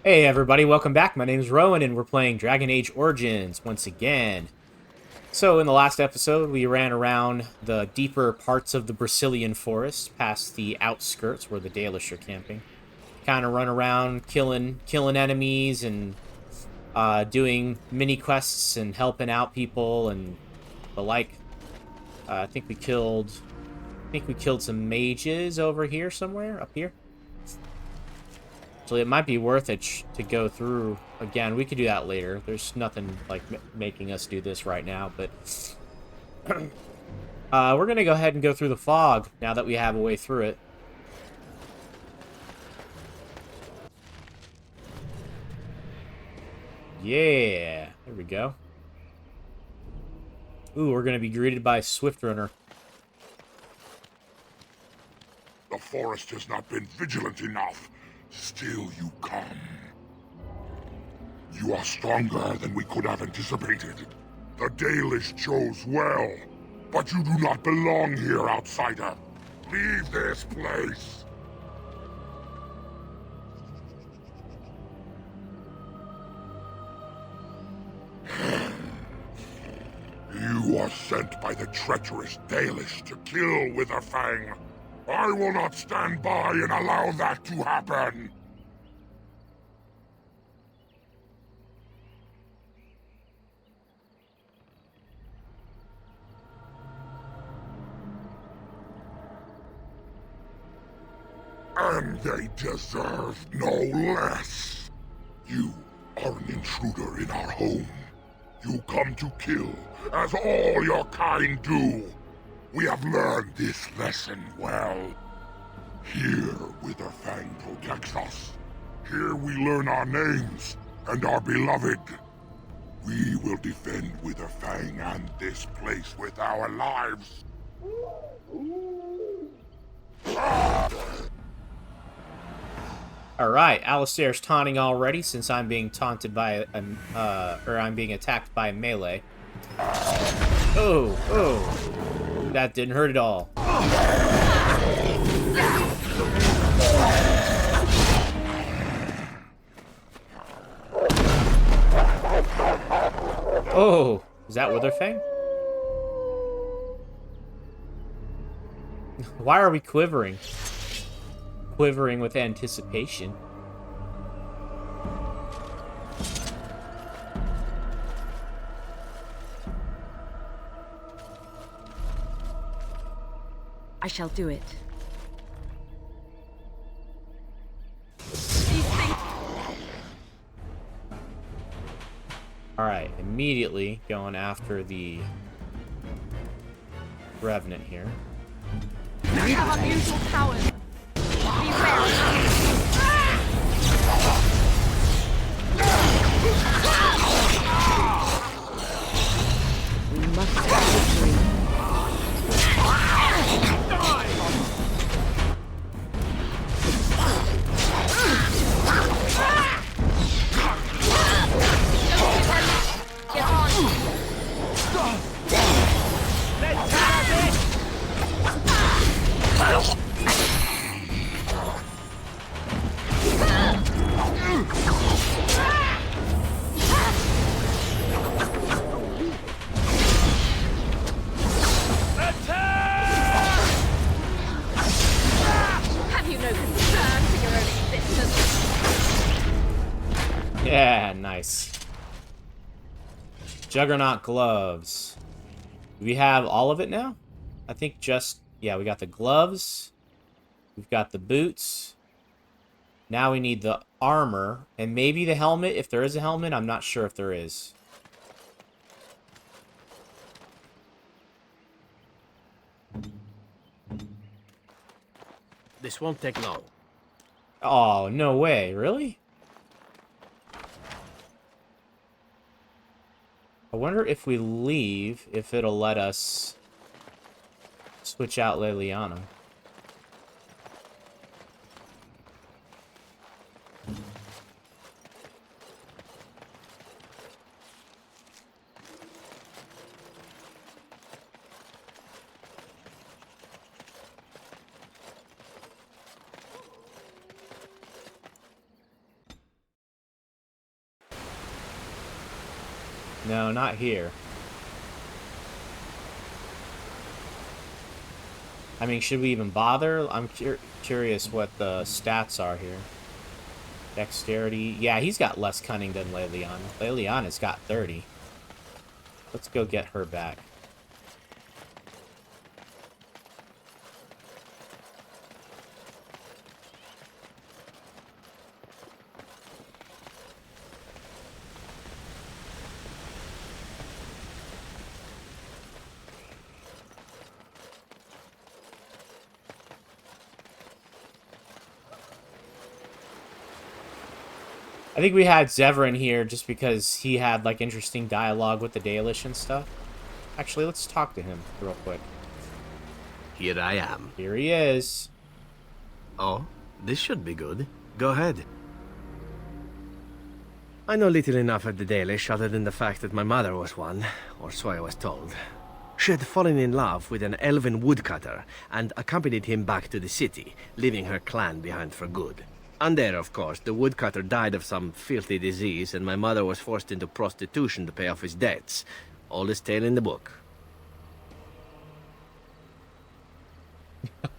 Hey everybody, welcome back. My name is Rowan and we're playing Dragon Age Origins once again. So in the last episode, we ran around the deeper parts of the Brazilian forest, past the outskirts where the Dalish are camping. Kind of run around killing enemies and doing mini quests and helping out people and the like. I think we killed some mages over here somewhere, up here. So it might be worth it to go through again. We could do that later. There's nothing like making us do this right now, but we're gonna go ahead and go through the fog now that we have a way through it. Yeah, there we go. Ooh, we're gonna be greeted by Swift Runner. The forest has not been vigilant enough. Still you come. You are stronger than we could have anticipated. The Dalish chose well, but you do not belong here, outsider. Leave this place. You are sent by the treacherous Dalish to kill Witherfang. I will not stand by and allow that to happen. And they deserve no less. You are an intruder in our home. You come to kill, as all your kind do. We have learned this lesson well. Here, Witherfang protects us. Here we learn our names and are beloved. We will defend Witherfang and this place with our lives. All right, Alistair's taunting already since I'm being taunted by or I'm being attacked by melee. Oh, oh, that didn't hurt at all. Oh, is that Witherfang? Why are we quivering? Quivering with anticipation. I shall do it. Alright, immediately going after the Revenant here. You have unusual powers. Beware. We must have victory. Get on. Let's have it! Have you no concern for your own existence? Yeah, nice. Juggernaut gloves. Do we have all of it now? I think yeah, we got the gloves. We've got the boots. Now we need the armor and maybe the helmet. If there is a helmet, I'm not sure if there is. This won't take long. Oh, no way. Really? I wonder if we leave, if it'll let us switch out Leliana. No, not here. I mean, should we even bother? I'm curious what the stats are here. Dexterity. Yeah, he's got less cunning than Leliana. Leliana's got 30. Let's go get her back. I think we had Zevran here just because he had, like, interesting dialogue with the Dalish and stuff. Actually, let's talk to him real quick. Here I am. Here he is. Oh, this should be good. Go ahead. I know little enough of the Dalish other than the fact that my mother was one, or so I was told. She had fallen in love with an elven woodcutter and accompanied him back to the city, leaving her clan behind for good. And there, of course, the woodcutter died of some filthy disease, and my mother was forced into prostitution to pay off his debts. Oldest tale in the book.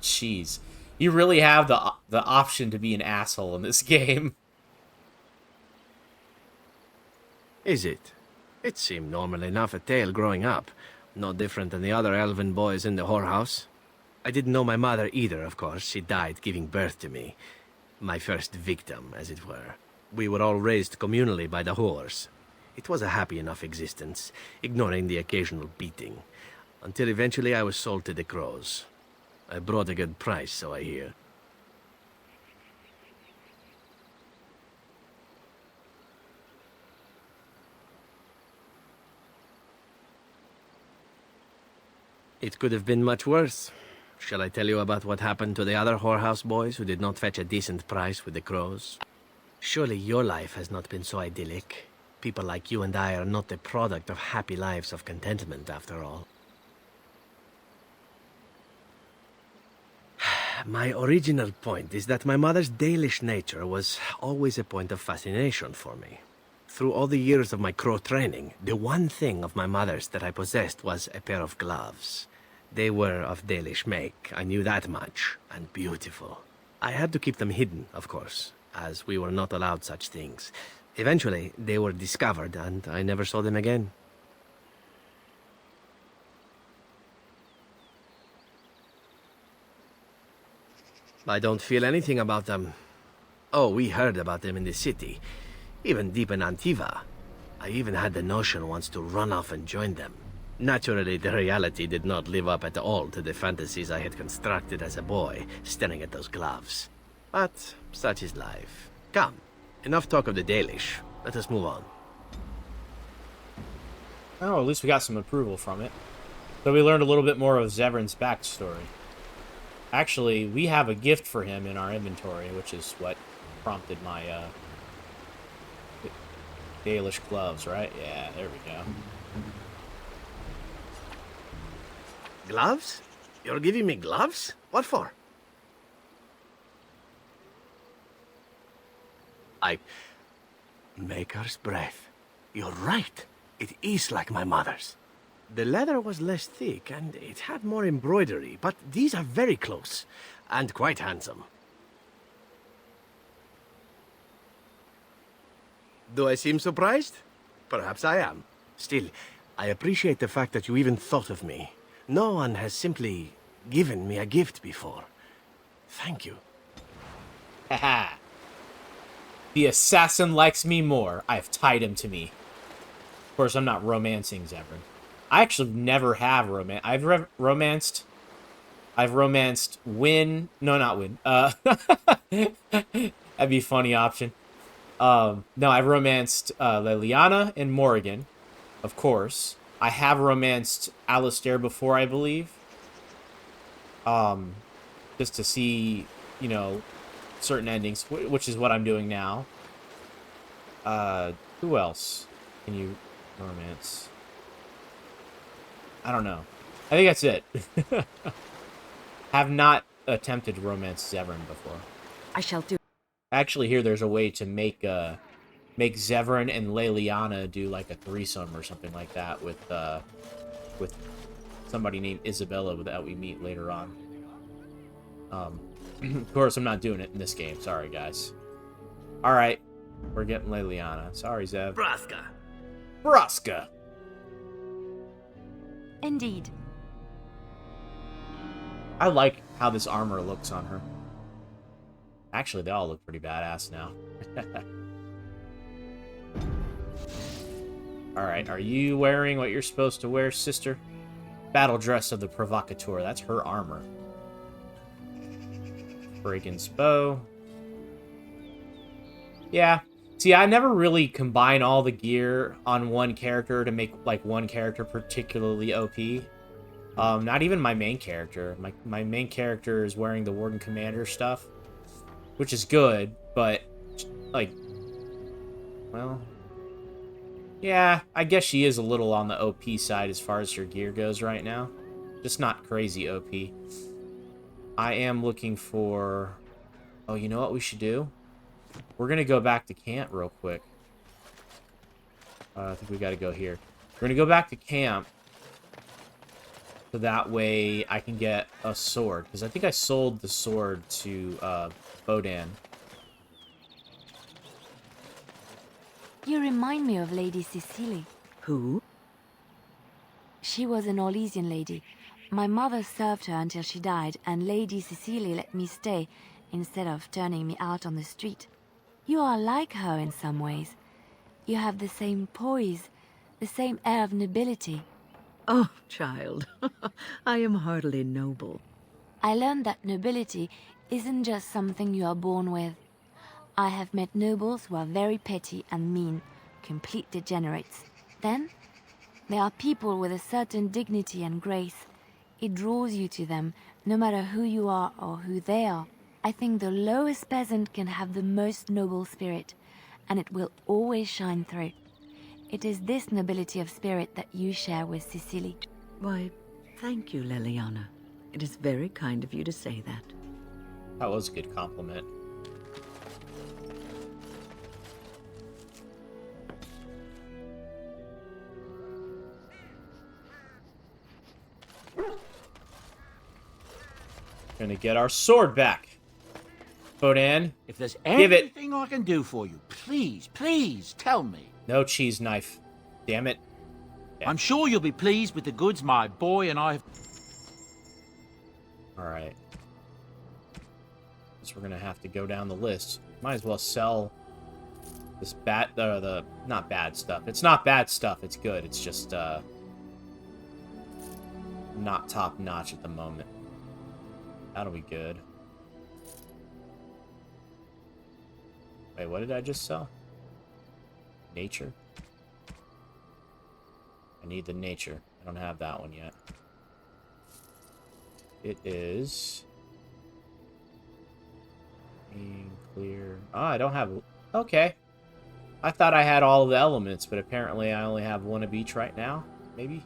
Jeez. You really have the option to be an asshole in this game. Is it? It seemed normal enough a tale growing up. No different than the other elven boys in the whorehouse. I didn't know my mother either, of course. She died giving birth to me. My first victim, as it were. We were all raised communally by the whores. It was a happy enough existence, ignoring the occasional beating. Until eventually I was sold to the crows. I brought a good price, so I hear. It could have been much worse. Shall I tell you about what happened to the other whorehouse boys who did not fetch a decent price with the crows? Surely your life has not been so idyllic. People like you and I are not the product of happy lives of contentment, after all. My original point is that my mother's Dalish nature was always a point of fascination for me. Through all the years of my crow training, the one thing of my mother's that I possessed was a pair of gloves. They were of Dalish make, I knew that much, and beautiful. I had to keep them hidden, of course, as we were not allowed such things. Eventually, they were discovered, and I never saw them again. I don't feel anything about them. Oh, we heard about them in the city, even deep in Antiva. I even had the notion once to run off and join them. Naturally, the reality did not live up at all to the fantasies I had constructed as a boy, staring at those gloves. But such is life. Come, enough talk of the Dalish. Let us move on. Oh, at least we got some approval from it. So we learned a little bit more of Zevran's backstory. Actually, we have a gift for him in our inventory, which is what prompted my Dalish gloves, right? Yeah, there we go. Gloves? You're giving me gloves? What for? Maker's breath. You're right. It is like my mother's. The leather was less thick, and it had more embroidery, but these are very close, and quite handsome. Do I seem surprised? Perhaps I am. Still, I appreciate the fact that you even thought of me. No one has simply given me a gift before. Thank you. Haha. The assassin likes me more. I've tied him to me. Of course, I'm not romancing Zevran. I actually never have romanced. I've romanced Win. No, not Win. That'd be a funny option. No, I've romanced Leliana and Morrigan, of course. I have romanced Alistair before, I believe. Just to see, you know, certain endings, which is what I'm doing now. Who else can you romance? I don't know. I think that's it. Have not attempted to romance Zevran before. I shall do. I actually hear there's a way to make make Zevran and Leliana do like a threesome or something like that with somebody named Isabella that we meet later on. Of course, I'm not doing it in this game. Sorry, guys. All right, we're getting Leliana. Sorry, Zev. Braska. Braska. Indeed. I like how this armor looks on her. Actually, they all look pretty badass now. Alright, are you wearing what you're supposed to wear, sister? Battle dress of the provocateur. That's her armor. Brigand's bow. Yeah. See, I never really combine all the gear on one character to make, like, one character particularly OP. Not even my main character. My main character is wearing the Warden Commander stuff, which is good, but, like, well, yeah, I guess she is a little on the OP side as far as her gear goes right now. Just not crazy OP. I am looking for... Oh, you know what we should do? We're going to go back to camp real quick. I think we got to go here. We're going to go back to camp. So that way I can get a sword. Because I think I sold the sword to Bodan. You remind me of Lady Cecily. Who? She was an Orlesian lady. My mother served her until she died, and Lady Cecily let me stay instead of turning me out on the street. You are like her in some ways. You have the same poise, the same air of nobility. Oh, child, I am hardly noble. I learned that nobility isn't just something you are born with. I have met nobles who are very petty and mean, complete degenerates. Then, there are people with a certain dignity and grace. It draws you to them, no matter who you are or who they are. I think the lowest peasant can have the most noble spirit, and it will always shine through. It is this nobility of spirit that you share with Cecily. Why, thank you, Leliana. It is very kind of you to say that. That was a good compliment. Gonna get our sword back. Bodan, If there's give it. anything I can do for you, please, please tell me. No cheese knife. Damn it. Yeah. I'm sure you'll be pleased with the goods my boy and I have... Alright. Guess we're gonna have to go down the list. Might as well sell this not bad stuff. It's not bad stuff, it's good. It's just, not top notch at the moment. That'll be good. Wait, what did I just sell? Nature? I need the nature. I don't have that one yet. It is... clear... Oh, I don't have... Okay. I thought I had all of the elements, but apparently I only have one of each right now. Maybe?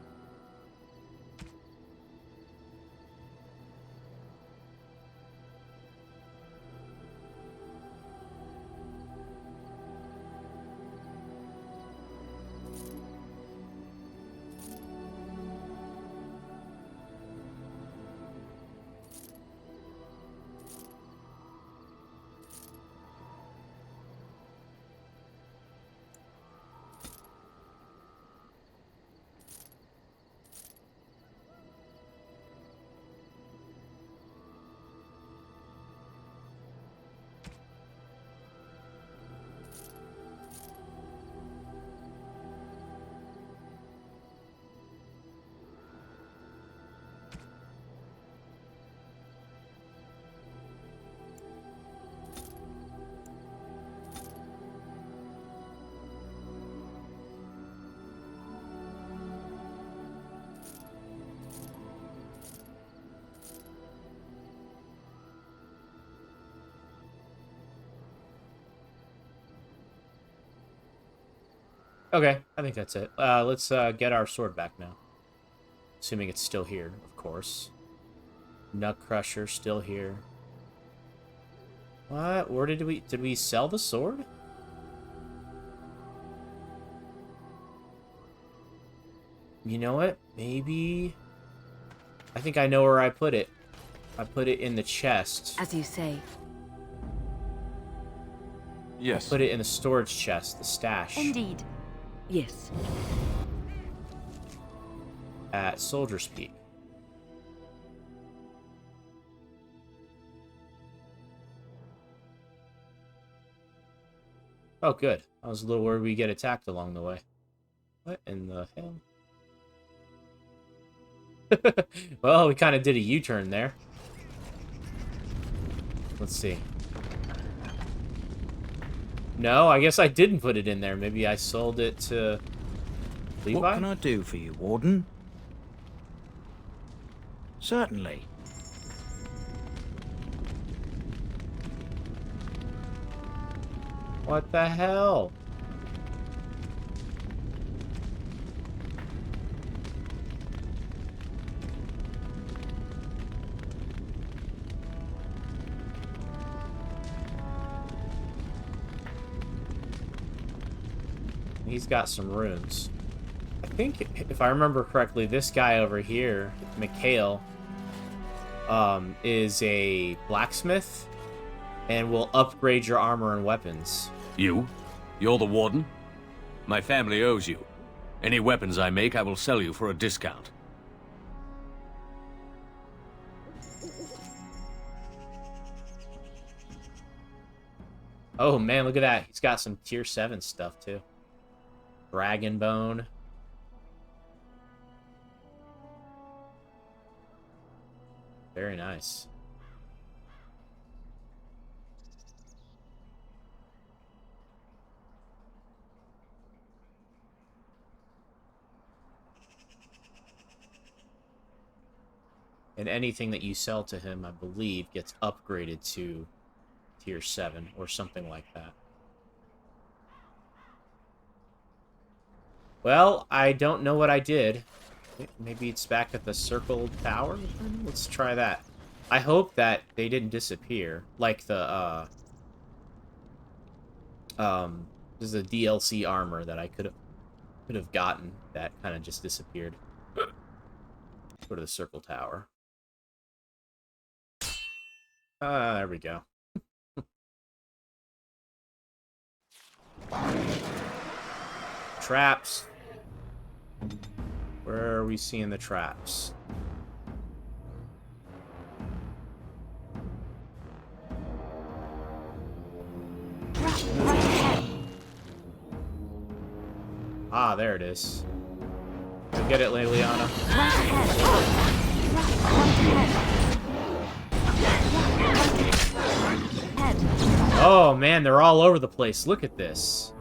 Okay, I think that's it. Let's get our sword back now. Assuming it's still here, of course. Nut Crusher still here. What? Where did we sell the sword? You know what? Maybe... I think I know where I put it. I put it in the chest. As you say. Yes. Put it in the storage chest, the stash. Indeed. Yes. At Soldier's Peak. Oh, good. I was a little worried we get attacked along the way. What in the hell? Well, we kind of did a U-turn there. Let's see. No, I guess I didn't put it in there. Maybe I sold it to Levi? What can I do for you, Warden? Certainly. What the hell? He's got some runes. I think, if I remember correctly, this guy over here, Mikhail, is a blacksmith and will upgrade your armor and weapons. You? You're the Warden? My family owes you. Any weapons I make, I will sell you for a discount. Oh man, look at that. He's got some tier 7 stuff too. Dragon bone. Very nice. And anything that you sell to him, I believe, gets upgraded to tier 7 or something like that. Well, I don't know what I did. Maybe it's back at the circle tower? Let's try that. I hope that they didn't disappear. Like the, this is a DLC armor that I could have gotten that kind of just disappeared. Go to the circle tower. There we go. Traps. Where are we seeing the traps? Ah, there it is. Go get it, Liliana. Oh man, they're all over the place. Look at this.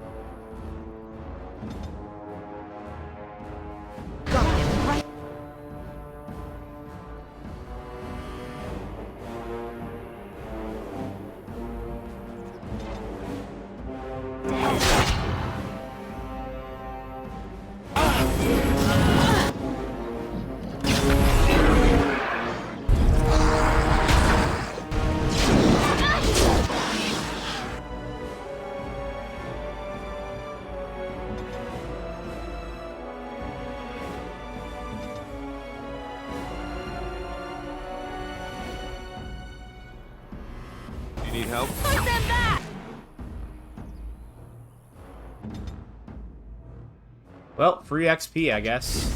Need help? Put them back! Well, free XP, I guess.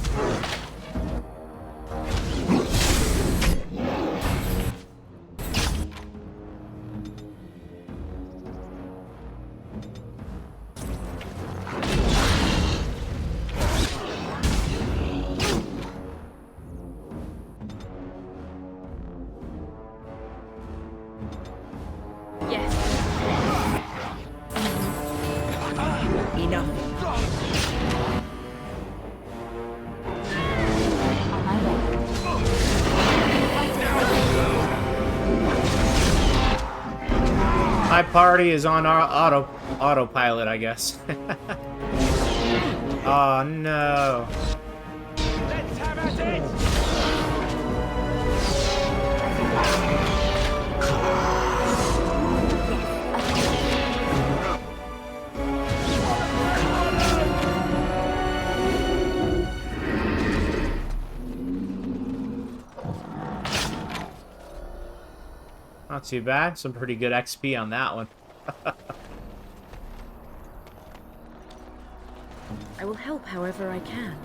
Yes. Enough. On my way. My party is on our autopilot, I guess. Oh no. Let's have at it! Not too bad. Some pretty good XP on that one. I will help however I can.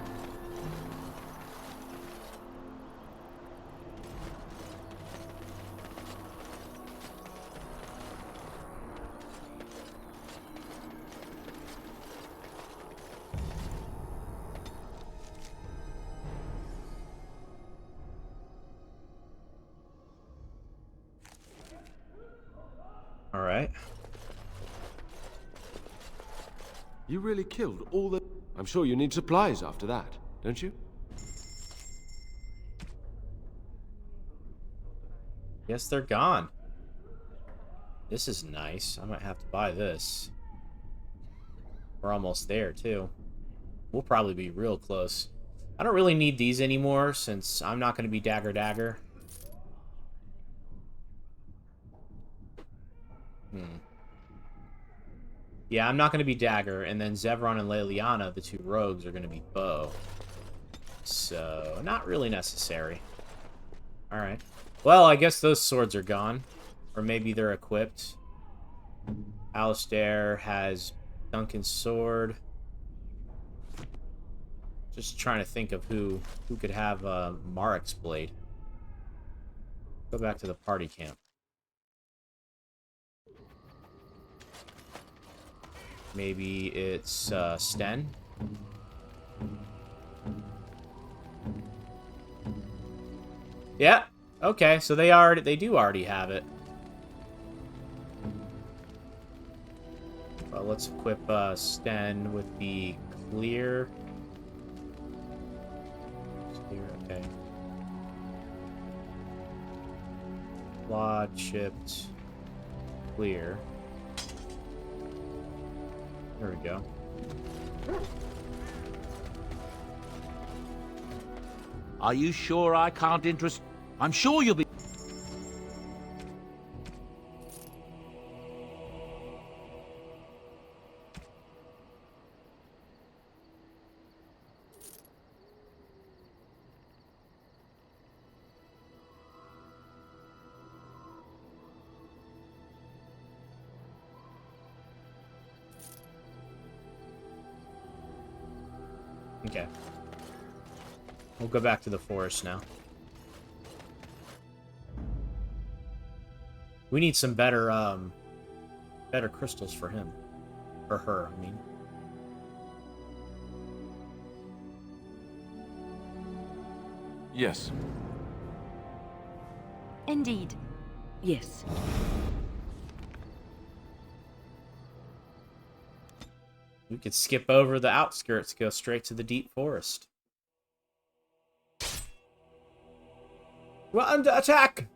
All right. You really killed all the... I'm sure you need supplies after that, don't you? Guess they're gone. This is nice. I might have to buy this. We're almost there, too. We'll probably be real close. I don't really need these anymore, since I'm not going to be dagger. Yeah, I'm not going to be dagger, and then Zevron and Leliana, the two rogues, are going to be bow. So, not really necessary. Alright. Well, I guess those swords are gone. Or maybe they're equipped. Alistair has Duncan's sword. Just trying to think of who could have Marek's blade. Go back to the party camp. Maybe it's Sten. Yeah. Okay, so they do already have it. Well, let's equip Sten with the clear. Okay. Claw chipped clear. There we go. Are you sure I can't interest... I'm sure you'll be... Okay. We'll go back to the forest now. We need some better crystals for him. For her, I mean. Yes. Indeed. Yes. We could skip over the outskirts, go straight to the deep forest. We're under attack!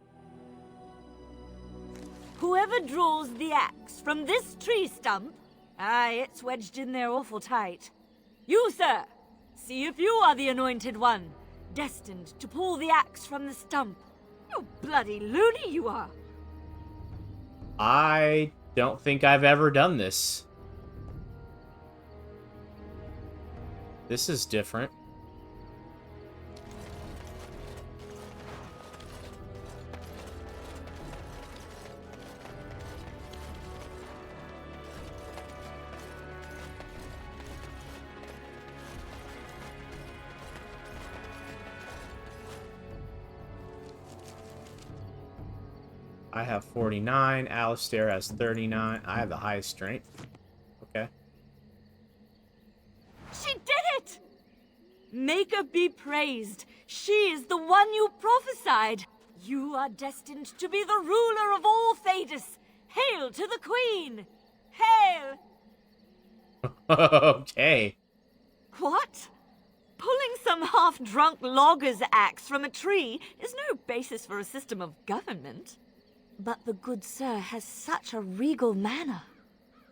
Whoever draws the axe from this tree stump... Aye, it's wedged in there awful tight. You, sir! See if you are the anointed one, destined to pull the axe from the stump. You bloody loony you are! I don't think I've ever done this. This is different. I have 49. Alistair has 39. I have the highest strength. Okay. She did it! Make her be praised. She is the one you prophesied. You are destined to be the ruler of all Thedas. Hail to the queen! Hail! Okay. What? Pulling some half-drunk logger's axe from a tree is no basis for a system of government. But the good sir has such a regal manner.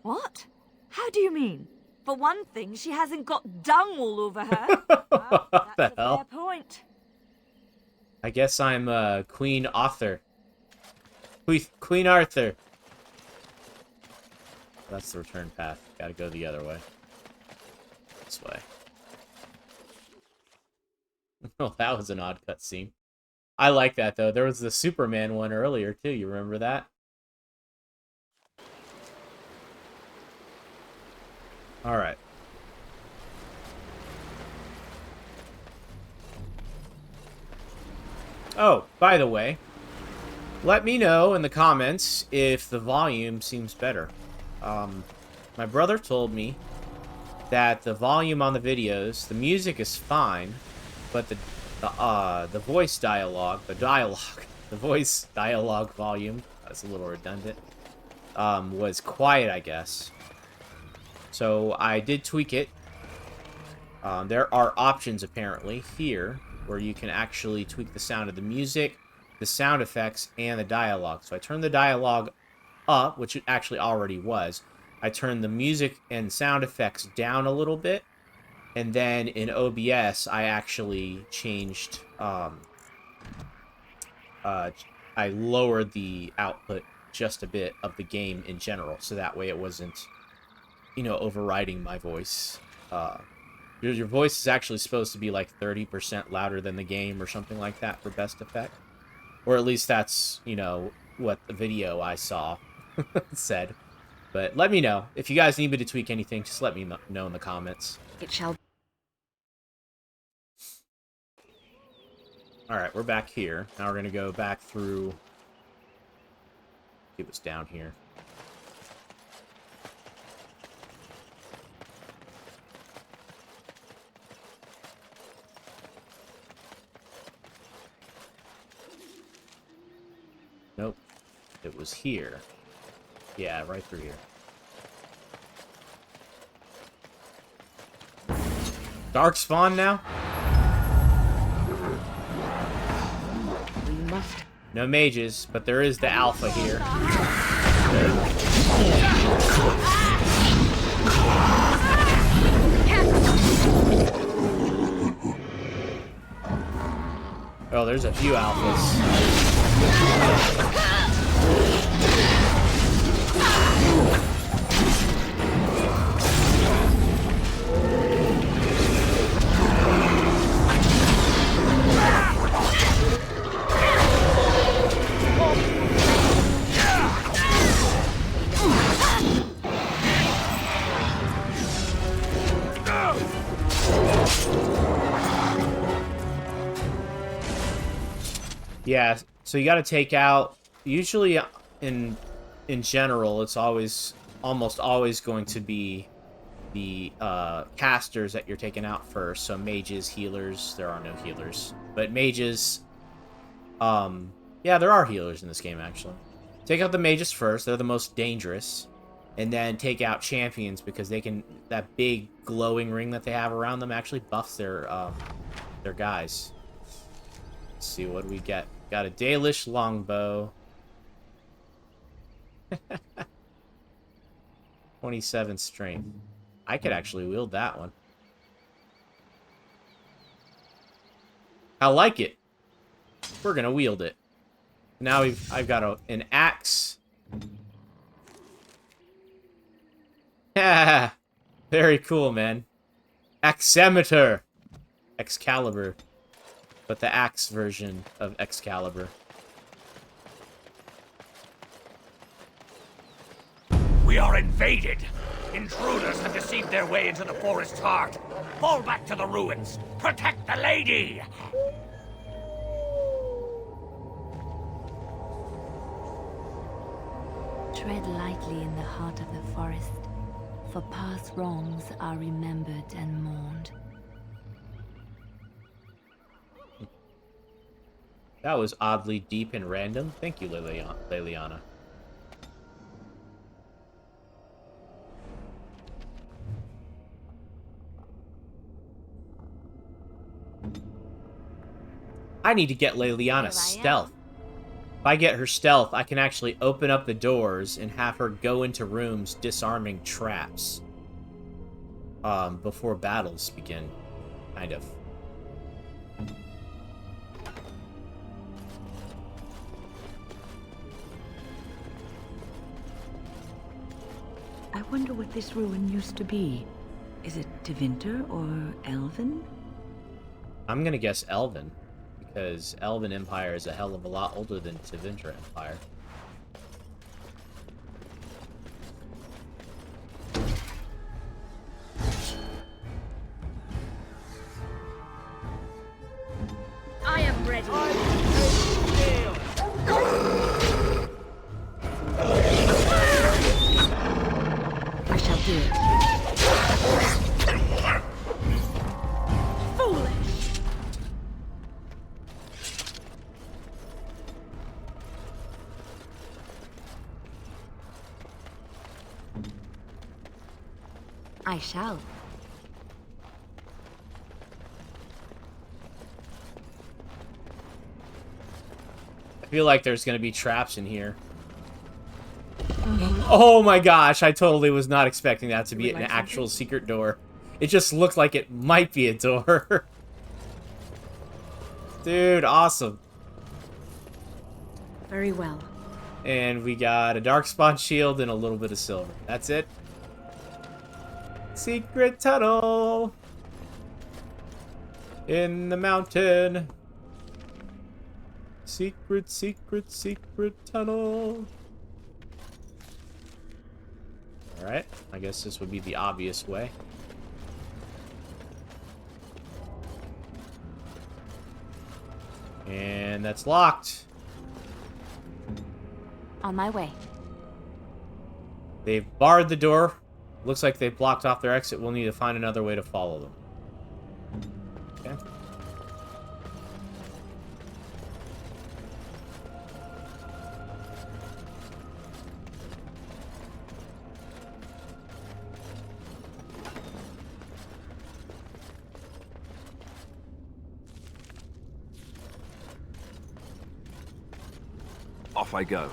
What? How do you mean? For one thing, she hasn't got dung all over her. Well, that's a fair point. I guess I'm Queen Arthur. Queen Arthur. That's the return path. Gotta go the other way. This way. Oh, that was an odd cutscene. I like that, though. There was the Superman one earlier, too. You remember that? Alright. Oh, by the way, let me know in the comments if the volume seems better. My brother told me that the volume on the videos, the music is fine, but the voice dialogue, the voice dialogue volume, that's a little redundant, was quiet, I guess. So I did tweak it. There are options, apparently, here, where you can actually tweak the sound of the music, the sound effects, and the dialogue. So I turned the dialogue up, which it actually already was. I turned the music and sound effects down a little bit, and then in OBS, I actually changed, I lowered the output just a bit of the game in general, so that way it wasn't, you know, overriding my voice. Your voice is actually supposed to be like 30% louder than the game or something like that for best effect. Or at least that's, you know, what the video I saw said. But let me know. If you guys need me to tweak anything, just let me know in the comments. It shall. Alright, we're back here. Now we're going to go back through... see what's down here. Nope. It was here. Yeah, right through here. Dark spawn now? We must. No mages, but there is the alpha here. Oh, there's a few alphas. Yeah, so you got to take out, usually in general, it's almost always going to be the casters that you're taking out first. So mages, healers, there are no healers. But mages, yeah, there are healers in this game, actually. Take out the mages first, they're the most dangerous. And then take out champions, because they can, that big glowing ring that they have around them actually buffs their guys. Let's see, what do we get? Got a Dalish longbow. 27 strength. I could actually wield that one. I like it. We're gonna wield it. Now I've got an axe. Yeah, very cool, man. Axemeter. Excalibur. But the axe version of Excalibur. We are invaded! Intruders have deceived their way into the forest's heart. Fall back to the ruins. Protect the lady! Tread lightly in the heart of the forest, for past wrongs are remembered and mourned. That was oddly deep and random. Thank you, Liliana. I need to get Liliana stealth. If I get her stealth, I can actually open up the doors and have her go into rooms disarming traps. Before battles begin. Kind of. I wonder what this ruin used to be. Is it Tevinter or Elven? I'm gonna guess Elven, because Elven Empire is a hell of a lot older than Tevinter Empire. I am ready. I shall do it. Foolish. I shall. I feel like there's going to be traps in here. Oh my gosh, I totally was not expecting that to be an actual secret door. It just looked like it might be a door. Dude, awesome. Very well. And we got a darkspawn shield and a little bit of silver. That's it. Secret tunnel in the mountain. Secret, secret, secret tunnel. Alright, I guess this would be the obvious way. And that's locked. On my way. They've barred the door. Looks like they've blocked off their exit. We'll need to find another way to follow them. Okay. Off I go.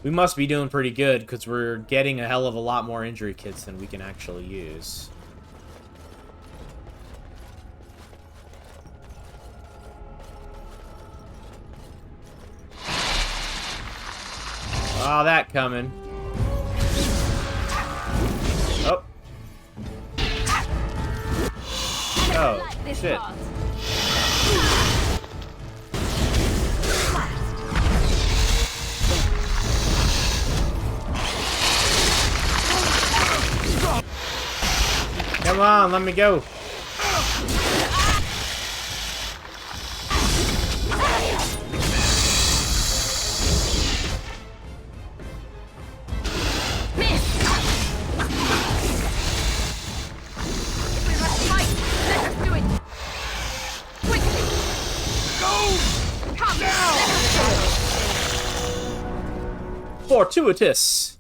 We must be doing pretty good, because we're getting a hell of a lot more injury kits than we can actually use. Saw that coming. Oh. Oh, shit. Come on, let me go. Fortuitous.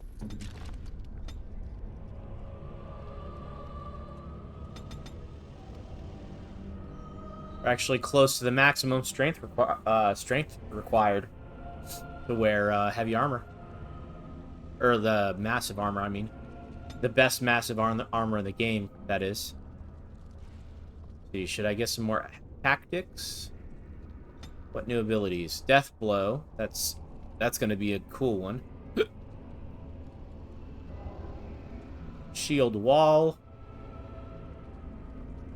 We're actually close to the maximum strength required to wear heavy armor. Or the massive armor, I mean. The best massive armor in the game, that is. Let's see, should I get some more tactics? What new abilities? Death Blow. That's going to be a cool one. Shield Wall.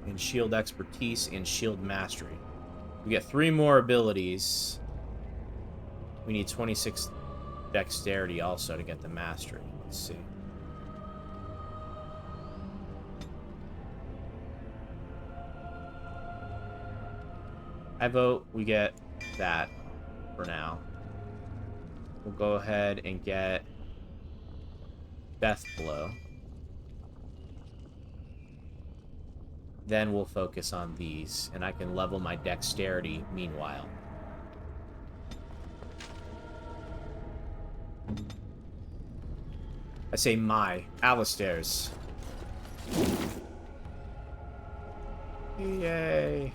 And Shield Expertise and Shield Mastery. We get 3 more abilities. We need 26 Dexterity also to get the Mastery. Let's see. I vote we get that for now. We'll go ahead and get Death Blow. Then we'll focus on these, and I can level my dexterity meanwhile. I say my. Alistair's. Yay.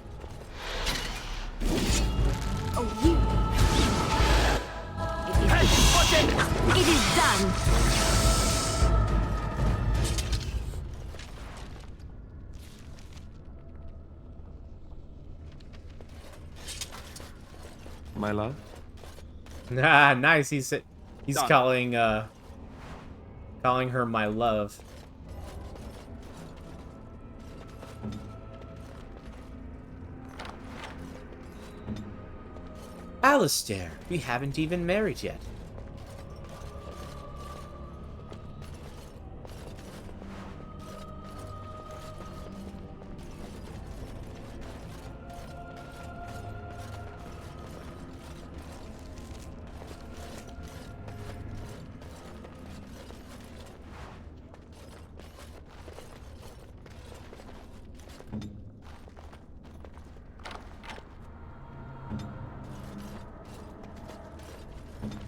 It is done. My love? Ah, nice. He's Done. calling her my love. Alistair, we haven't even married yet.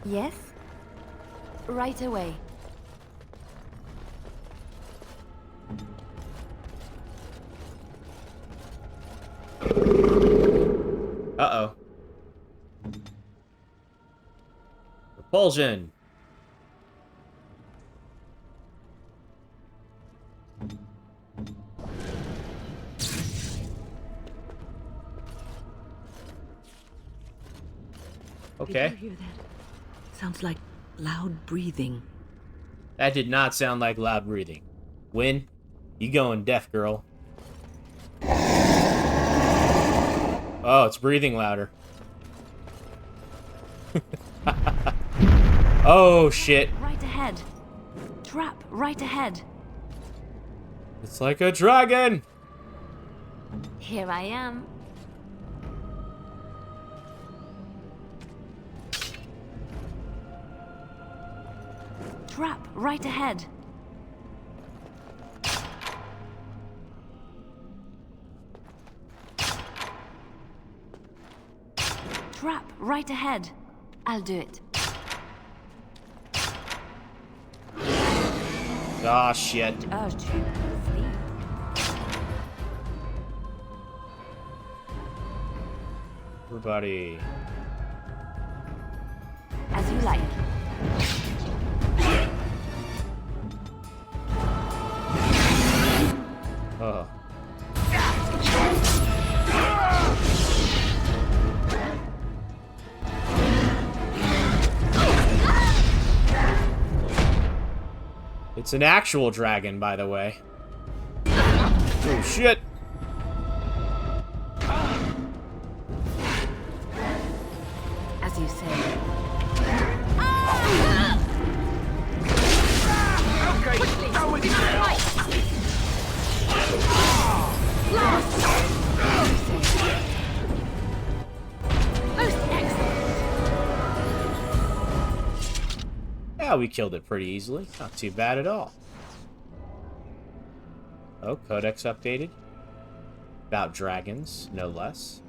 Yes? Right away. Uh-oh. Repulsion. Okay. Did you hear that? Sounds like loud breathing. That did not sound like loud breathing. Win, you going deaf, girl. Oh, it's breathing louder. Oh, shit. Right ahead. Trap right ahead. It's like a dragon. Here I am. Trap right ahead. Trap right ahead. I'll do it. Ah, shit. Urge you. Flee. Everybody. As you like. Oh. It's an actual dragon, by the way. Oh, shit. As you say. Okay, go with it. Yeah, we killed it pretty easily. Not too bad at all. Oh, codex updated. About dragons, no less.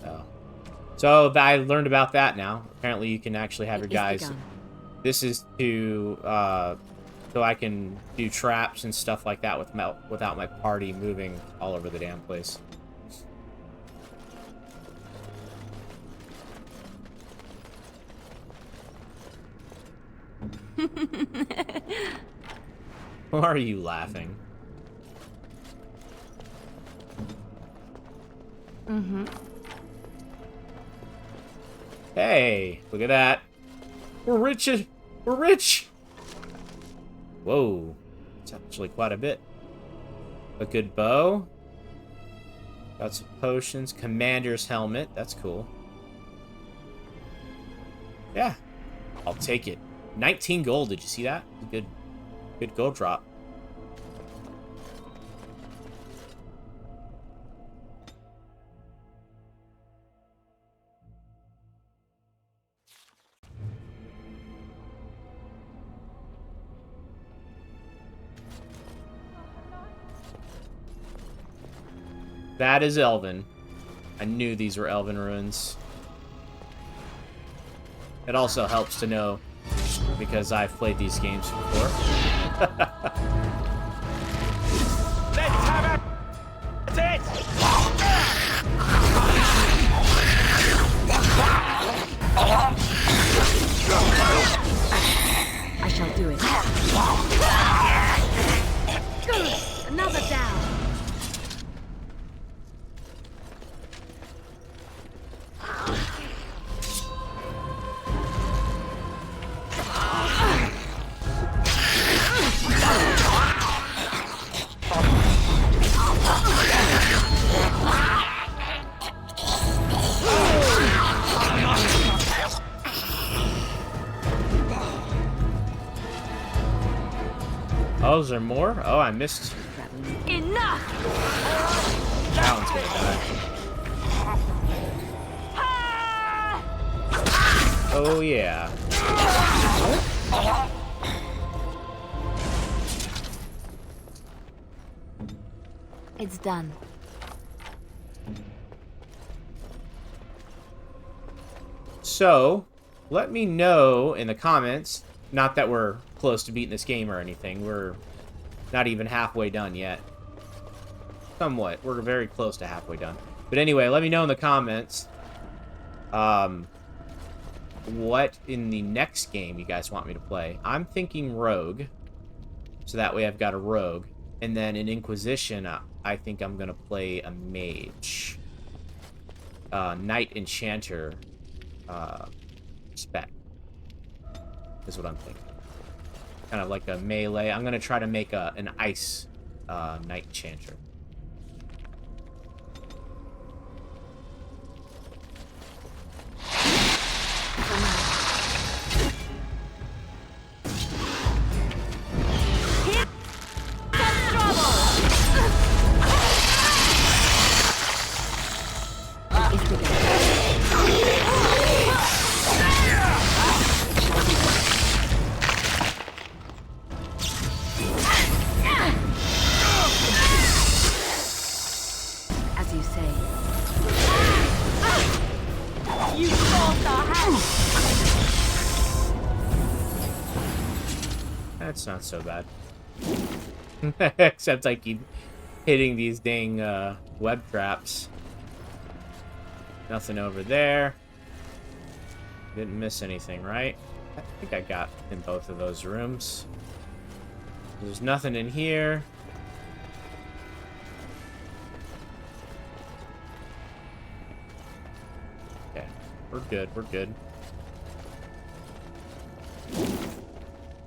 Oh. So I learned about that now. Apparently you can actually have your guys... This is to, so I can do traps and stuff like that without my party moving all over the damn place. Why are you laughing? Mm-hmm. Hey, look at that. We're rich. We're rich. Whoa. It's actually quite a bit. A good bow. Got some potions. Commander's helmet. That's cool. Yeah. I'll take it. 19 gold. Did you see that? Good gold drop. That is Elven. I knew these were Elven ruins. It also helps to know because I've played these games before. Let's have it! I shall do it. Good. Another down. Oh, is there more? Oh, I missed. Enough! That one's gonna die. Oh, yeah. It's done. So, let me know in the comments, not that we're close to beating this game or anything, we're not even halfway done yet. Somewhat, we're very close to halfway done. But anyway, let me know in the comments, what in the next game you guys want me to play. I'm thinking Rogue, so that way I've got a Rogue. And then in Inquisition, I think I'm going to play a Mage. Knight Enchanter spec is what I'm thinking. Kind of like a melee. I'm going to try to make an Ice Knight Enchanter. As you say. You forced our hand! That's not so bad. Except I keep hitting these dang web traps. Nothing over there. Didn't miss anything, right? I think I got in both of those rooms. There's nothing in here. Okay, we're good, we're good.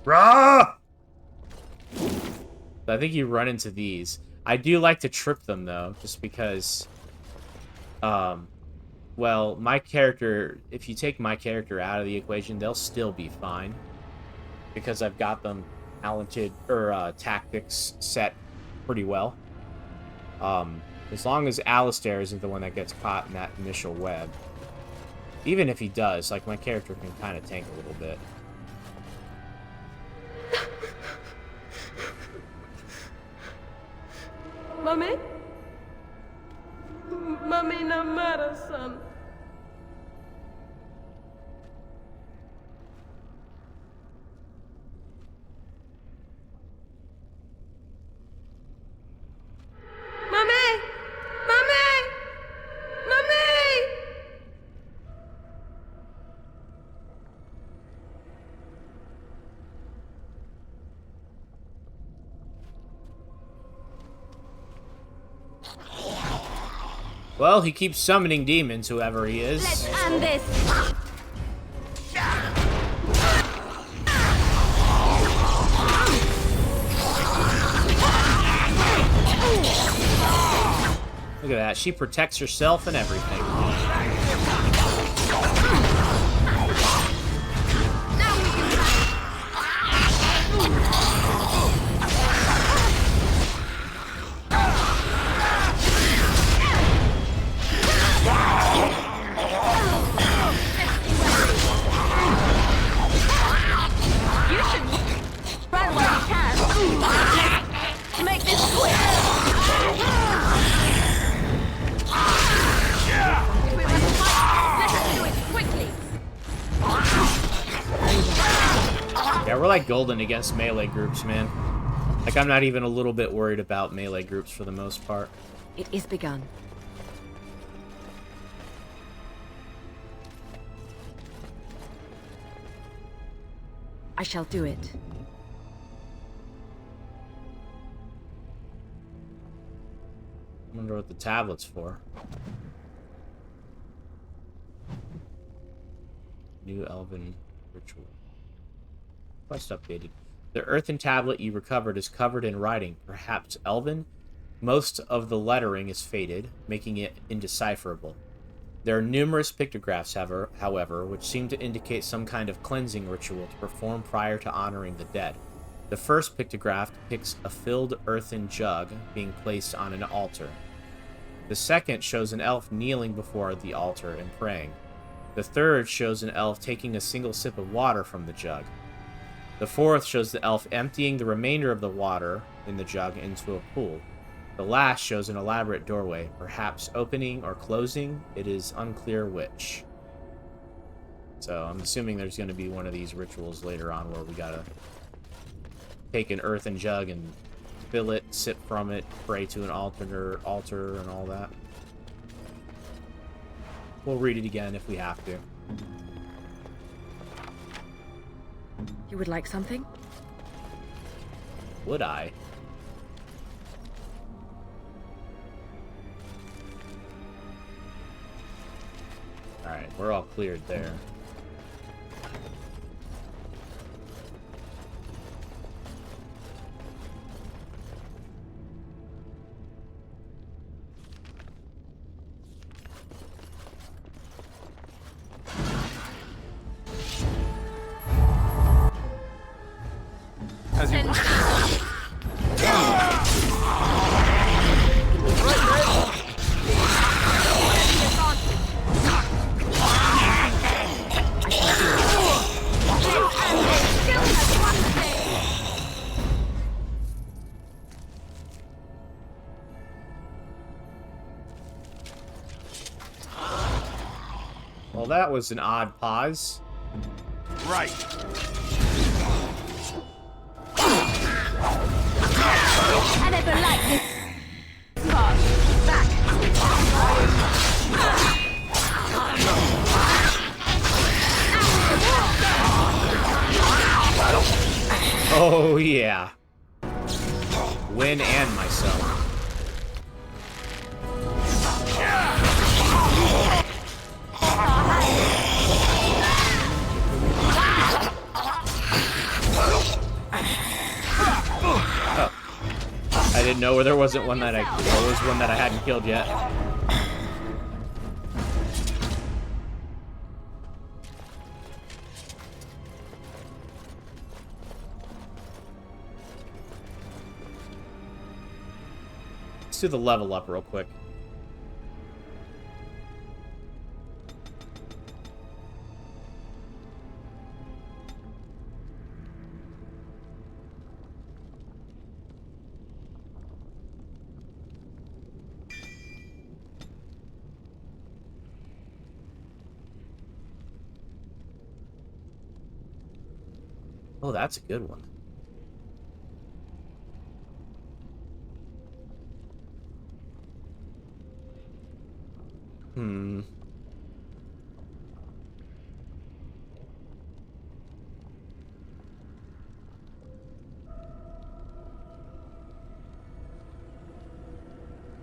Rah! I think you run into these. I do like to trip them, though, just because... well, my character... If you take my character out of the equation, they'll still be fine. Because I've got them talented, or tactics set pretty well. As long as Alistair isn't the one that gets caught in that initial web. Even if he does, like, my character can kind of tank a little bit. Mummy? Mummy, no matter, son. Mummy! Mummy! Mummy! Well, he keeps summoning demons, whoever he is. Let's end this! Look at that. She protects herself and everything. You should run while you can. Make this quick! Let's do it quickly! Yeah, we're like golden against melee groups, man. Like, I'm not even a little bit worried about melee groups for the most part. It is begun. I shall do it. I wonder what the tablet's for. New Elven ritual. Quest updated. The earthen tablet you recovered is covered in writing, perhaps Elven. Most of the lettering is faded, making it indecipherable. There are numerous pictographs, however, which seem to indicate some kind of cleansing ritual to perform prior to honoring the dead. The first pictograph depicts a filled earthen jug being placed on an altar. The second shows an elf kneeling before the altar and praying. The third shows an elf taking a single sip of water from the jug. The fourth shows the elf emptying the remainder of the water in the jug into a pool. The last shows an elaborate doorway, perhaps opening or closing. It is unclear which. So I'm assuming there's going to be one of these rituals later on where we gotta take an earthen jug and fill it, sip from it, pray to an altar and all that. We'll read it again if we have to. You would like something? Would I? Alright, we're all cleared there. Well, that was an odd pause. Right. I never liked this. Back. Oh, yeah. Win and myself. I didn't know there wasn't one that there was one that I hadn't killed yet. Let's do the level up real quick. Oh, that's a good one.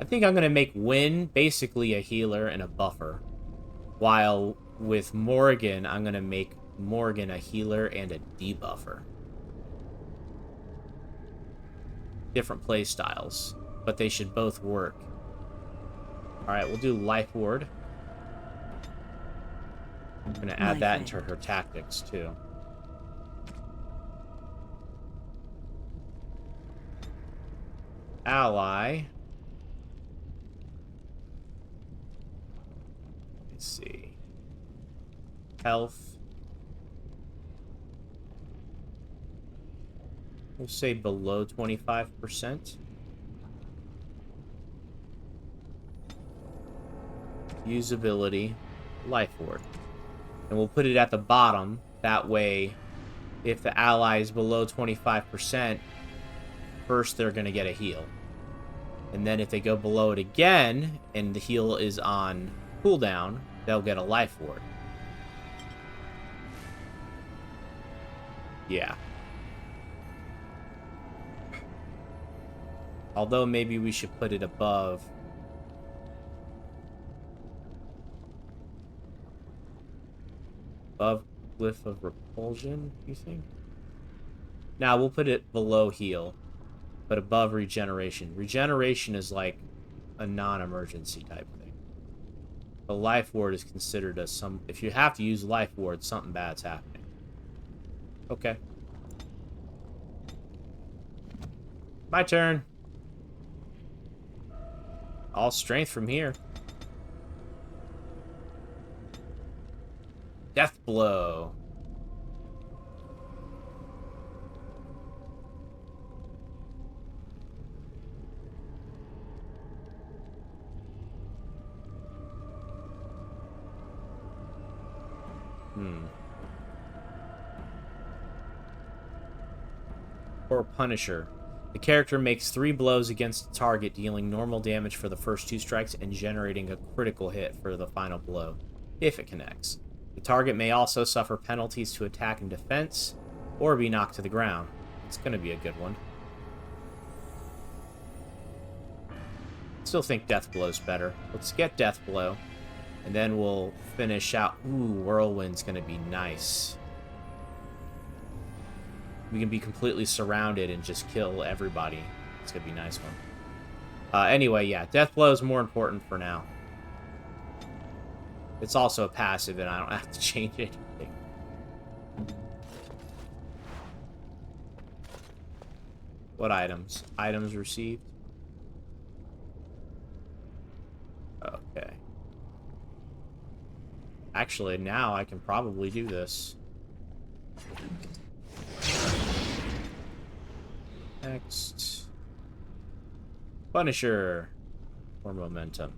I think I'm going to make Wynn basically a healer and a buffer. While with Morgan, I'm going to make Morgan a healer and a debuffer. Different play styles, but they should both work. Alright, we'll do Life Ward. I'm going to add that into her tactics, too. Ally. Let's see. Health. We'll say below 25%. Usability. Life Ward. And we'll put it at the bottom. That way, if the ally is below 25%, first they're going to get a heal. And then if they go below it again, and the heal is on cooldown, they'll get a Life Ward. Yeah. Although maybe we should put it above. Above Glyph of Repulsion, you think? Now we'll put it below heal, but above regeneration. Regeneration is like a non-emergency type thing. A Life Ward is considered as some... If you have to use Life Ward, something bad's happening. Okay. My turn. All strength from here. Death blow. Or Punisher. The character makes 3 blows against the target, dealing normal damage for the first 2 strikes and generating a critical hit for the final blow, if it connects. The target may also suffer penalties to attack and defense, or be knocked to the ground. It's going to be a good one. Still think Death Blow's better. Let's get Death Blow, and then we'll finish out. Ooh, Whirlwind's going to be nice. We can be completely surrounded and just kill everybody. It's going to be a nice one. Anyway, yeah, Death Blow is more important for now. It's also a passive, and I don't have to change anything. What items? Items received? Okay. Actually, now I can probably do this. Next. Punisher. Or momentum.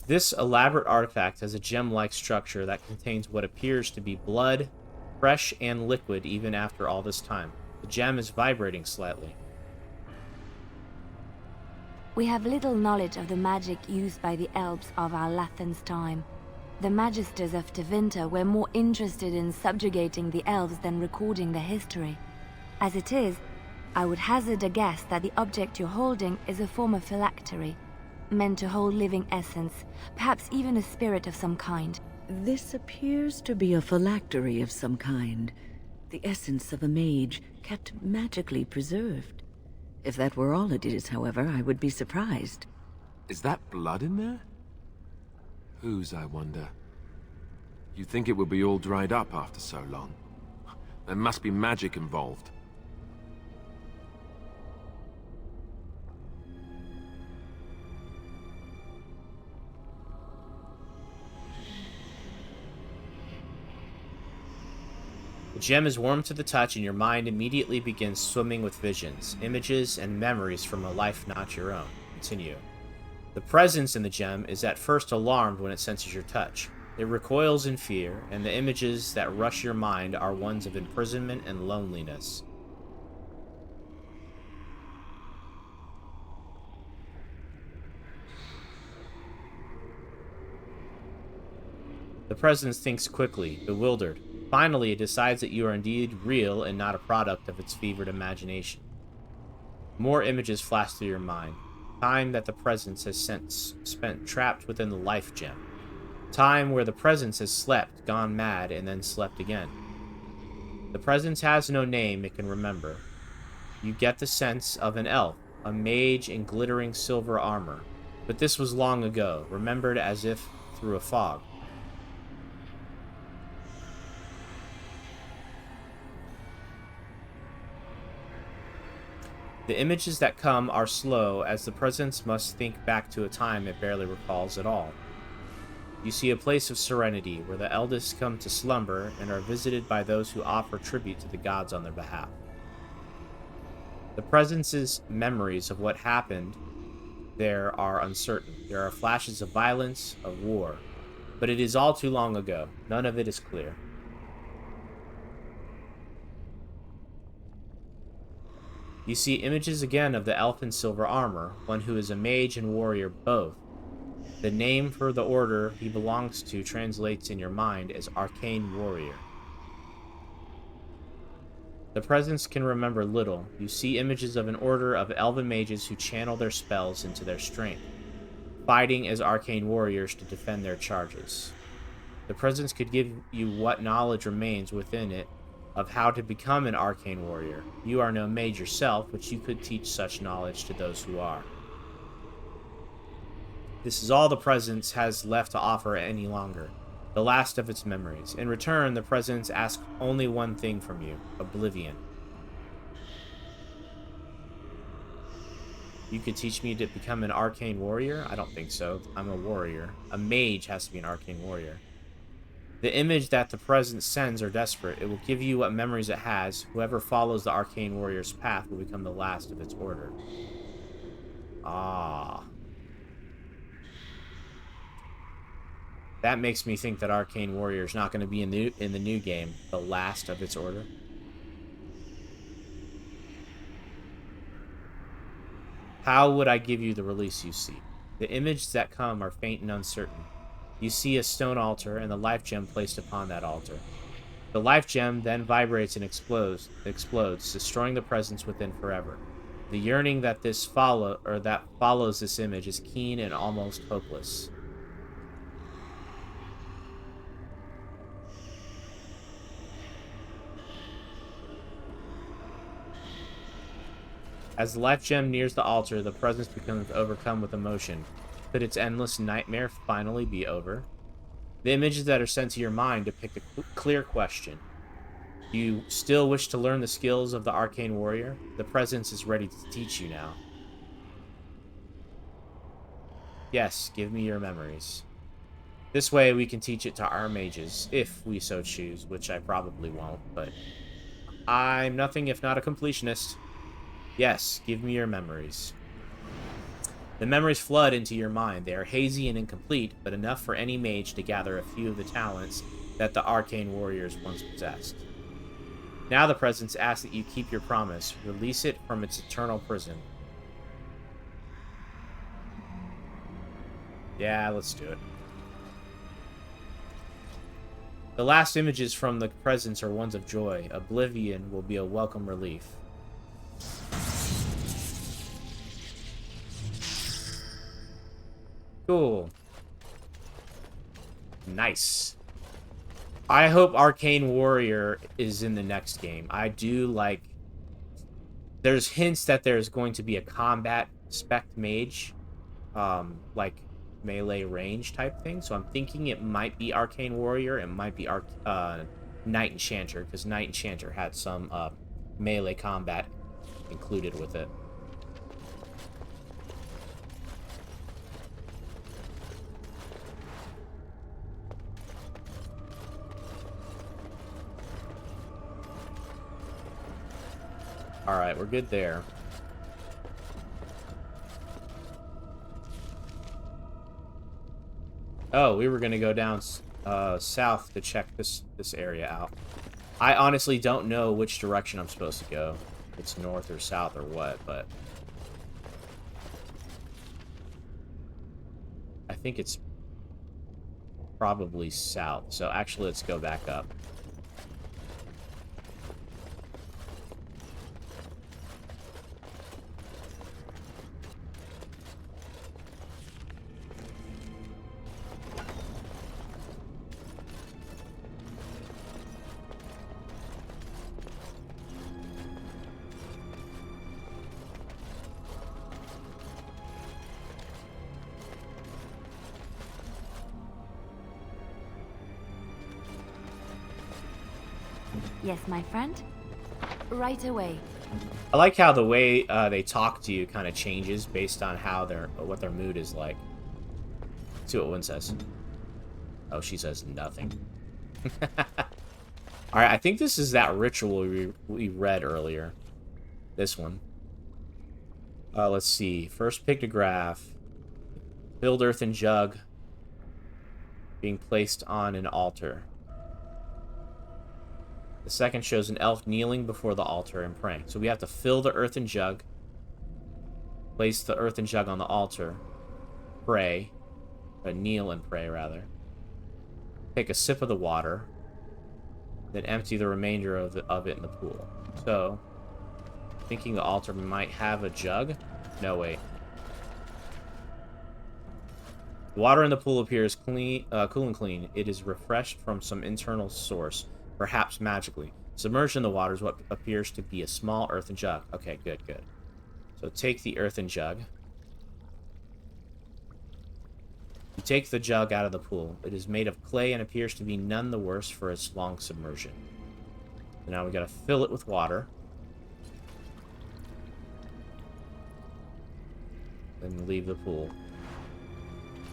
This elaborate artifact has a gem-like structure that contains what appears to be blood, fresh and liquid even after all this time. The gem is vibrating slightly. We have little knowledge of the magic used by the elves of our Lathan's time. The magisters of Tevinter were more interested in subjugating the elves than recording their history. As it is, I would hazard a guess that the object you're holding is a form of phylactery, meant to hold living essence, perhaps even a spirit of some kind. This appears to be a phylactery of some kind. The essence of a mage, kept magically preserved. If that were all it is, however, I would be surprised. Is that blood in there? Whose, I wonder? You'd think it would be all dried up after so long. There must be magic involved. The gem is warm to the touch, and your mind immediately begins swimming with visions, images, and memories from a life not your own. Continue. The presence in the gem is at first alarmed when it senses your touch. It recoils in fear, and the images that rush your mind are ones of imprisonment and loneliness. The presence thinks quickly, bewildered. Finally, it decides that you are indeed real and not a product of its fevered imagination. More images flash through your mind. Time that the presence has spent trapped within the life gem. Time where the presence has slept, gone mad, and then slept again. The presence has no name it can remember. You get the sense of an elf, a mage in glittering silver armor. But this was long ago, remembered as if through a fog. The images that come are slow, as the presence must think back to a time it barely recalls at all. You see a place of serenity, where the eldest come to slumber and are visited by those who offer tribute to the gods on their behalf. The presence's memories of what happened there are uncertain. There are flashes of violence, of war, but it is all too long ago. None of it is clear. You see images again of the elf in silver armor, one who is a mage and warrior both. The name for the order he belongs to translates in your mind as Arcane Warrior. The presence can remember little. You see images of an order of elven mages who channel their spells into their strength, fighting as arcane warriors to defend their charges. The presence could give you what knowledge remains within it of how to become an arcane warrior. You are no mage yourself, but you could teach such knowledge to those who are. This is all the presence has left to offer any longer. The last of its memories. In return, the presence asks only one thing from you. Oblivion. You could teach me to become an arcane warrior? I don't think so. I'm a warrior. A mage has to be an arcane warrior. The image that the presence sends are desperate. It will give you what memories it has. Whoever follows the arcane warrior's path will become the last of its order. Ah. That makes me think that arcane warrior is not going to be in the new game, the last of its order. How would I give you the release you seek? The images that come are faint and uncertain. You see a stone altar and the life gem placed upon that altar. The life gem then vibrates and explodes, destroying the presence within forever. The yearning that follows this image is keen and almost hopeless. As the life gem nears the altar, the presence becomes overcome with emotion. Could its endless nightmare finally be over? The images that are sent to your mind depict a clear question. Do you still wish to learn the skills of the arcane warrior? The presence is ready to teach you now. Yes, give me your memories. This way we can teach it to our mages, if we so choose, which I probably won't, but I'm nothing if not a completionist. Yes, give me your memories. The memories flood into your mind. They are hazy and incomplete, but enough for any mage to gather a few of the talents that the arcane warriors once possessed. Now the presence asks that you keep your promise. Release it from its eternal prison. Yeah, let's do it. The last images from the presence are ones of joy. Oblivion will be a welcome relief. Cool. Nice. I hope Arcane Warrior is in the next game. I do like... There's hints that there's going to be a combat spec mage. Like melee range type thing. So I'm thinking it might be Arcane Warrior. It might be Knight Enchanter. Because Knight Enchanter had some melee combat included with it. Alright, we're good there. Oh, we were going to go down south to check this area out. I honestly don't know which direction I'm supposed to go. If it's north or south or what, but... I think it's probably south. So actually, let's go back up. Yes, my friend? Right away. I like how the way they talk to you kind of changes based on how what their mood is like. Let's see what one says. Oh, she says nothing. Alright, I think this is that ritual we read earlier. This one. Let's see. First pictograph. Filled earthen jug being placed on an altar. The second shows an elf kneeling before the altar and praying. So we have to fill the earthen jug, place the earthen jug on the altar, pray, or kneel and pray, rather. Take a sip of the water, then empty the remainder of it in the pool. So, thinking the altar might have a jug? No, wait. The water in the pool appears clean, cool and clean. It is refreshed from some internal source. Perhaps magically. Submerged in the water is what appears to be a small earthen jug. Okay, good, good. So take the earthen jug. take the jug out of the pool. It is made of clay and appears to be none the worse for its long submersion. So now we gotta fill it with water. Then leave the pool.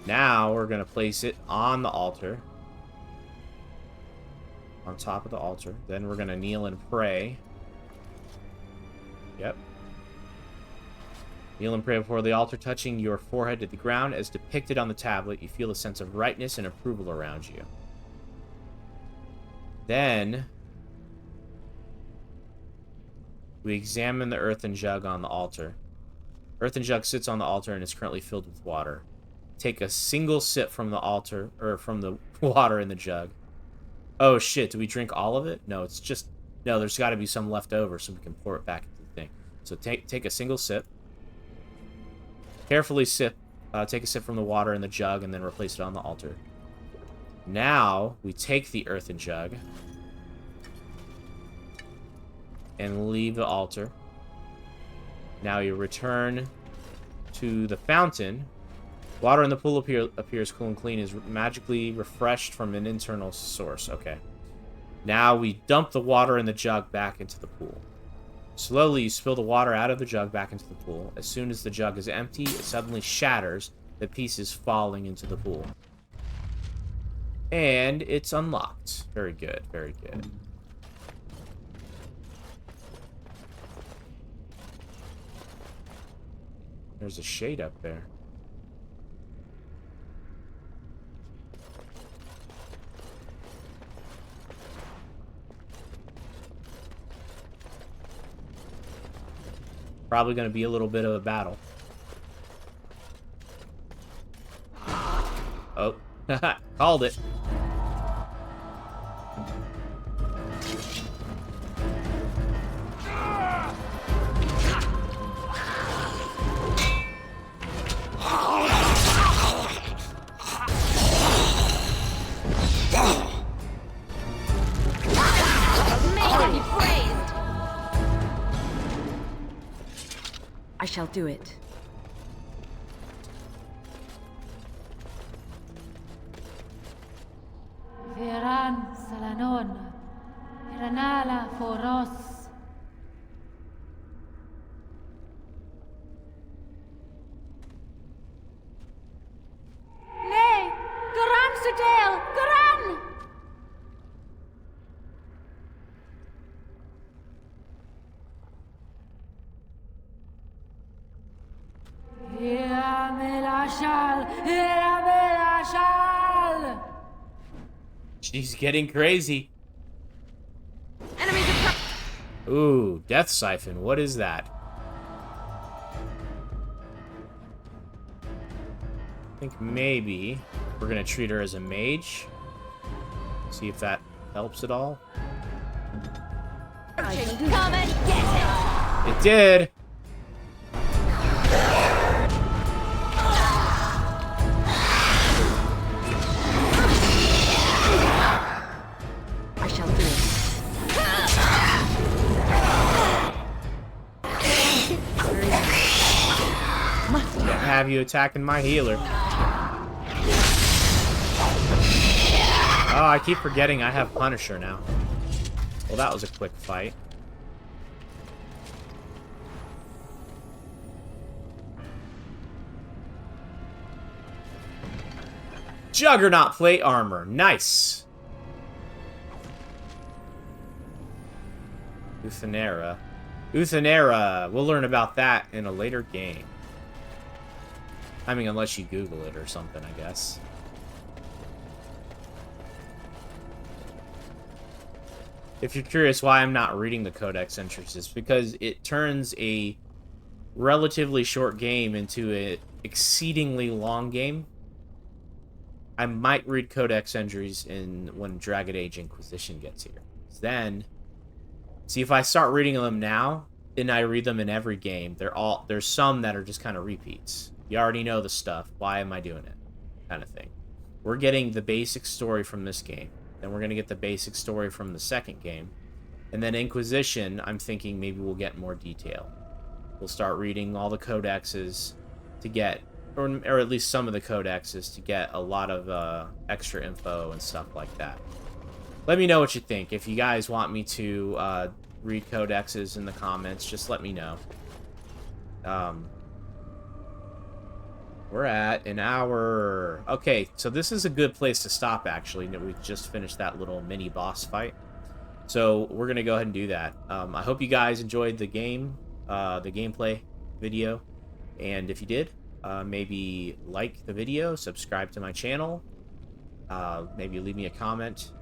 Now we're gonna place it on the altar. On top of the altar. Then we're gonna kneel and pray. Yep. Kneel and pray before the altar, touching your forehead to the ground. As depicted on the tablet, you feel a sense of rightness and approval around you. Then we examine the earthen jug on the altar. Earthen jug sits on the altar and is currently filled with water. Take a single sip from the altar, or from the water in the jug. Oh shit, do we drink all of it? No, it's just... No, there's got to be some left over so we can pour it back into the thing. So take a single sip. Carefully take a sip from the water in the jug and then replace it on the altar. Now, we take the earthen jug and leave the altar. Now you return to the fountain. Water in the pool appears cool and clean, is magically refreshed from an internal source. Okay. Now we dump the water in the jug back into the pool. Slowly, you spill the water out of the jug back into the pool. As soon as the jug is empty, it suddenly shatters, the pieces falling into the pool. And it's unlocked. Very good, very good. There's a shade up there. Probably going to be a little bit of a battle. Oh, called it. I shall do it. Viran Salanon, Iranala Foros. Nay, Garan Sudale, Garan! She's getting crazy. Ooh, Death Siphon. What is that? I think maybe we're gonna treat her as a mage. See if that helps at all. Come and get it! It did! I shall do it. Have you attacking my healer? Oh, I keep forgetting I have Punisher now. Well, that was a quick fight. Juggernaut plate armor. Nice. Uthanera. Uthanera. We'll learn about that in a later game. I mean, unless you Google it or something, I guess. If you're curious why I'm not reading the codex entries, it's because it turns a relatively short game into an exceedingly long game. I might read codex entries when Dragon Age Inquisition gets here. Then, see, if I start reading them now, and I read them in every game, there's some that are just kind of repeats. You already know the stuff. Why am I doing it? Kind of thing. We're getting the basic story from this game. Then we're going to get the basic story from the second game. And then Inquisition, I'm thinking maybe we'll get more detail. We'll start reading all the codexes to get or at least some of the codexes to get a lot of extra info and stuff like that. Let me know what you think. If you guys want me to read codexes in the comments, just let me know. We're at an hour. Okay, so this is a good place to stop, actually. We just finished that little mini boss fight. So we're going to go ahead and do that. I hope you guys enjoyed the gameplay video. And if you did, maybe like the video, subscribe to my channel, maybe leave me a comment.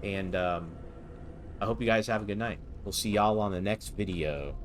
And I hope you guys have a good night. We'll see y'all on the next video.